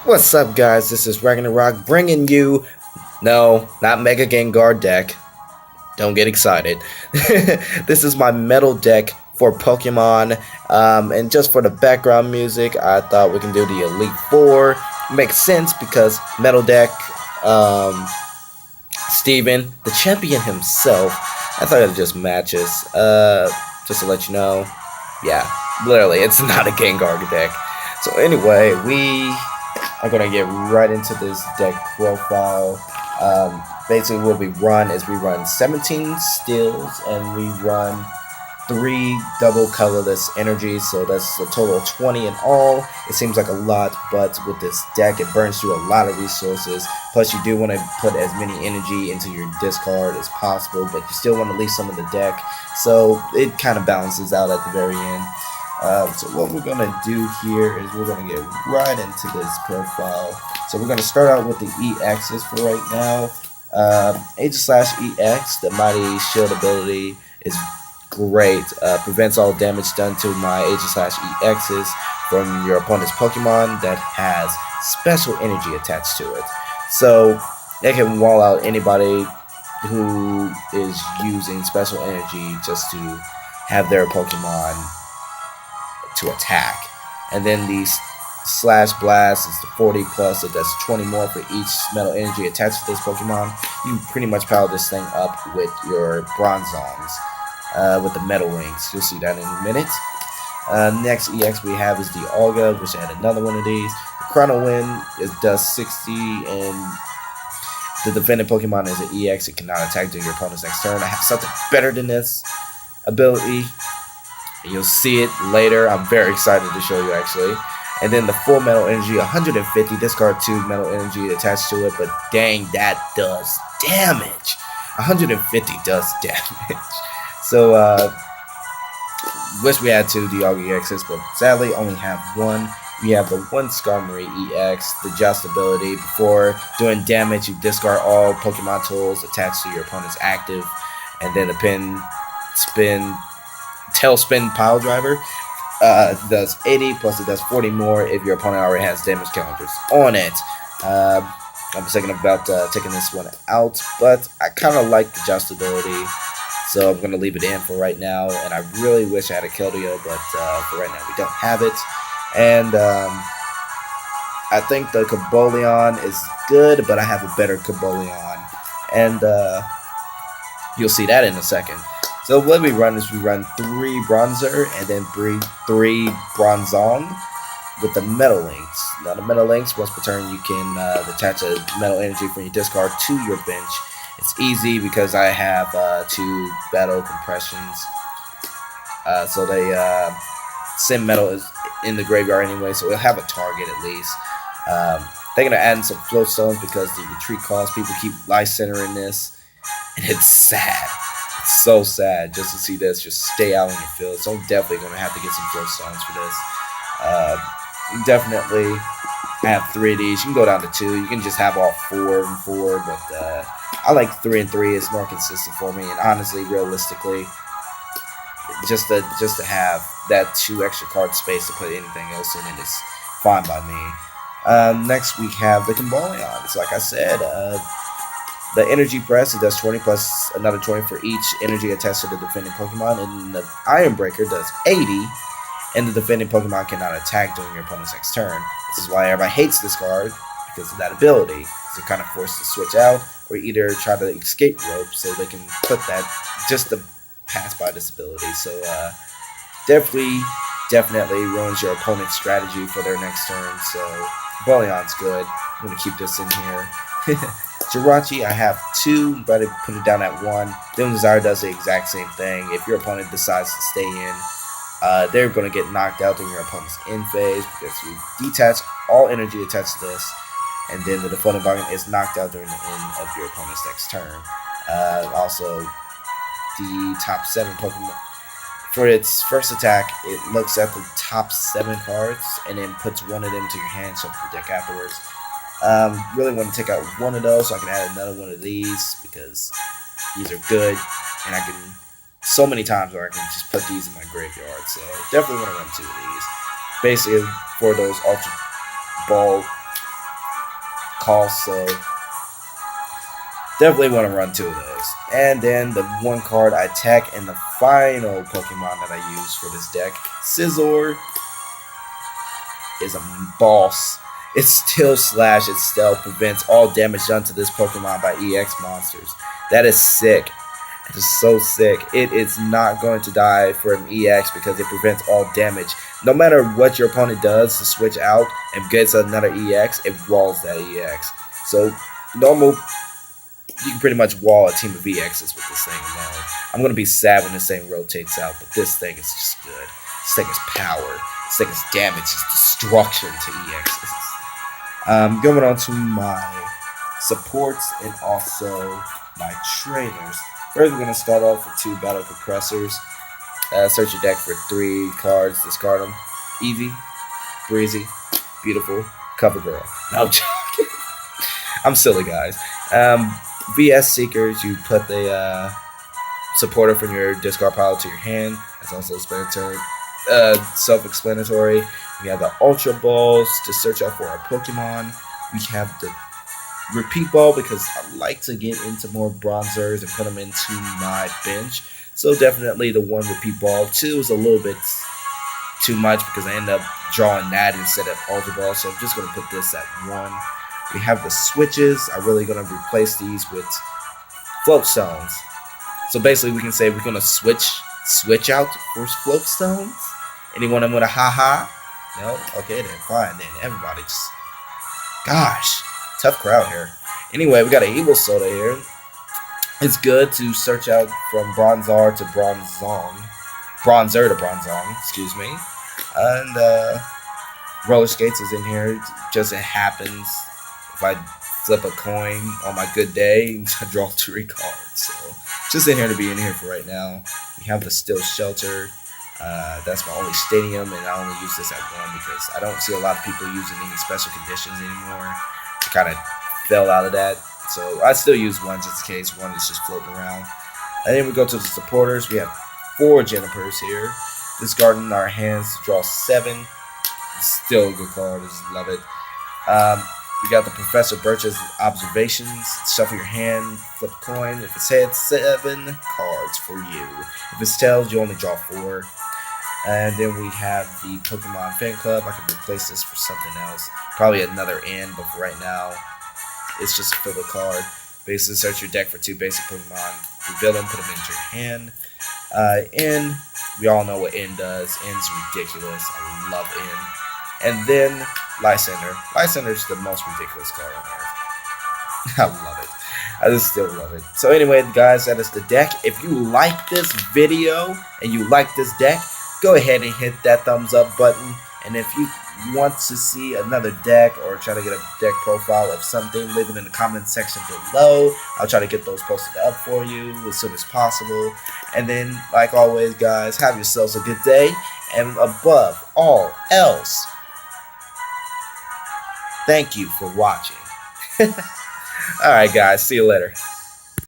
What's up, guys? This is Ragnarok bringing you, no, not Mega Gengar deck. Don't get excited. This is my metal deck for Pokemon. And just for the background music, I thought we can do the Elite Four. Makes sense because metal deck, Steven, the champion himself. I thought it just matches. Just to let you know, yeah, literally, it's not a Gengar deck. So anyway, we are gonna get right into this deck profile. Basically, what we run is we run 17 steals and we run 3 double colorless energies, so that's a total of 20 in all. It seems like a lot, but with this deck, it burns through a lot of resources. Plus, you do want to put as many energy into your discard as possible, but you still want to leave some in the deck, so it kind of balances out at the very end. So what we're going to do here is we're going to get right into this profile. So we're going to start out with the EXs for right now. Aegislash EX, the Mighty Shield ability is great. Prevents all damage done to my Aegislash EXs from your opponent's Pokemon that has special energy attached to it. So they can wall out anybody who is using special energy just to have their Pokemon to attack. And then the Slash Blast is the 40 plus, so that's 20 more for each metal energy attached to this Pokemon. You pretty much power this thing up with your Bronzongs. With the metal wings. You'll see that in a minute. Next EX we have is the Olga, which I had another one of these. The Chrono Wind, it does 60, and the defending Pokemon is an EX. It cannot attack during your opponent's next turn. I have something better than this ability. You'll see it later. I'm very excited to show you, actually. And then the full metal energy, 150, discard 2 metal energy attached to it, but dang, that does damage. 150 does damage. So, wish we had 2 Dialga EXs, but sadly only have 1. We have the 1 Skarmory EX, the Just ability. Before doing damage, you discard all Pokemon tools attached to your opponent's active. And then the Tailspin Pile Driver does 80, plus it does 40 more if your opponent already has damage counters on it. I'm thinking about taking this one out, but I kind of like the Just ability. So I'm going to leave it in for right now, and I really wish I had a Keldeo, but for right now we don't have it. And I think the Cobalion is good, but I have a better Cobalion, and you'll see that in a second. So what we run is we run 3 Bronzer and then 3 Bronzong with the Metal Links. Now the Metal Links, once per turn, you can attach a metal energy from your discard to your bench. It's easy because I have 2 battle compressions. So they send metal is in the graveyard anyway, so it'll have a target at least. They're going to add in some float stones because the retreat cost. People keep life centering this, and it's sad. It's so sad just to see this just stay out in your field. So I'm definitely going to have to get some float stones for this. Definitely have 3 of these. You can go down to 2. You can just have all 4 and 4, but I like 3 and 3. It's more consistent for me, and honestly, realistically, just to have that 2 extra card space to put anything else in it is fine by me. Next, we have the Cobalion. So like I said, the Energy Press, it does 20 plus another 20 for each energy attached to the defending Pokemon, and the Iron Breaker does 80, and the defending Pokemon cannot attack during your opponent's next turn. This is why everybody hates this card, because of that ability. They're kind of forced to switch out, or either try to escape rope so they can put that just to pass by this ability. So definitely ruins your opponent's strategy for their next turn. So Cobalions good. I'm going to keep this in here. Jirachi, I have 2, but I put it down at 1. Doom Desire does the exact same thing. If your opponent decides to stay in, they're going to get knocked out during your opponent's end phase because you detach all energy attached to this, and then the default environment is knocked out during the end of your opponent's next turn. Also, the top 7 Pokemon, for its first attack, it looks at the top 7 cards and then puts 1 of them to your hand, shuffle the deck afterwards. Really want to take out 1 of those so I can add another 1 of these because these are good, and I can so many times where I can just put these in my graveyard. So definitely want to run 2 of these. Basically for those Ultra Ball cost, so definitely want to run 2 of those. And then the one card I attack, and the final Pokemon that I use for this deck, Scizor, is a boss. Its Steel Slash itself prevents all damage done to this Pokemon by EX monsters. That is sick. It is so sick. It is not going to die from EX because it prevents all damage. No matter what your opponent does to switch out and gets another EX, it walls that EX. So normal, you can pretty much wall a team of EXs with this thing alone. I'm going to be sad when this thing rotates out, but this thing is just good. This thing is power. This thing is damage. It's destruction to EXs. Going on to my supports and also my trainers. First, we're going to start off with 2 Battle Compressors. Search your deck for 3 cards. Discard them. Eevee, Breezy, Beautiful, Cover Girl. No, I'm joking. I'm silly, guys. VS Seekers, you put the supporter from your discard pile to your hand. That's also self-explanatory. We have the Ultra Balls to search out for our Pokemon. We have the Repeat Ball because I like to get into more Bronzers and put them into my bench. So definitely the 1 Repeat Ball. 2 is a little bit too much because I end up drawing that instead of Ultra Ball. So I'm just going to put this at 1. We have the switches. I'm really going to replace these with Float Stones. So basically we can say we're going to switch out for Float Stones. Anyone with a haha? No? Okay then, fine then. Everybody just... Gosh. Tough crowd here. Anyway, we got an Evil Soda here. It's good to search out from Bronzor to Bronzer to Bronzong, excuse me. And Roller Skates is in here. Just it happens if I flip a coin on my good day, I draw 3 cards. So just in here to be in here for right now. We have the Still Shelter. That's my only stadium, and I only use this at 1 because I don't see a lot of people using any special conditions anymore. I kind of fell out of that, so I still use 1 just in case 1 is just floating around. And then we go to the supporters. We have 4 Junipers here. Discarding our hands to draw 7. Still a good card. Just love it. We got the Professor Birch's Observations. Shuffle your hand, flip a coin. If it's heads, 7 cards for you. If it's tails, you only draw 4. And then we have the Pokemon Fan Club. I can replace this for something else. Probably another N, but for right now, it's just a filler card. Basically, search your deck for 2 basic Pokemon. Reveal them, put them into your hand. N, we all know what N does. N's ridiculous. I love N. And then Lysander. Lysander is the most ridiculous card on Earth. I love it. I just still love it. So anyway, guys, that is the deck. If you like this video and you like this deck, go ahead and hit that thumbs up button. And if you want to see another deck or try to get a deck profile of something, leave it in the comment section below. I'll try to get those posted up for you as soon as possible. And then, like always, guys, have yourselves a good day. And above all else, thank you for watching. Alright, guys. See you later.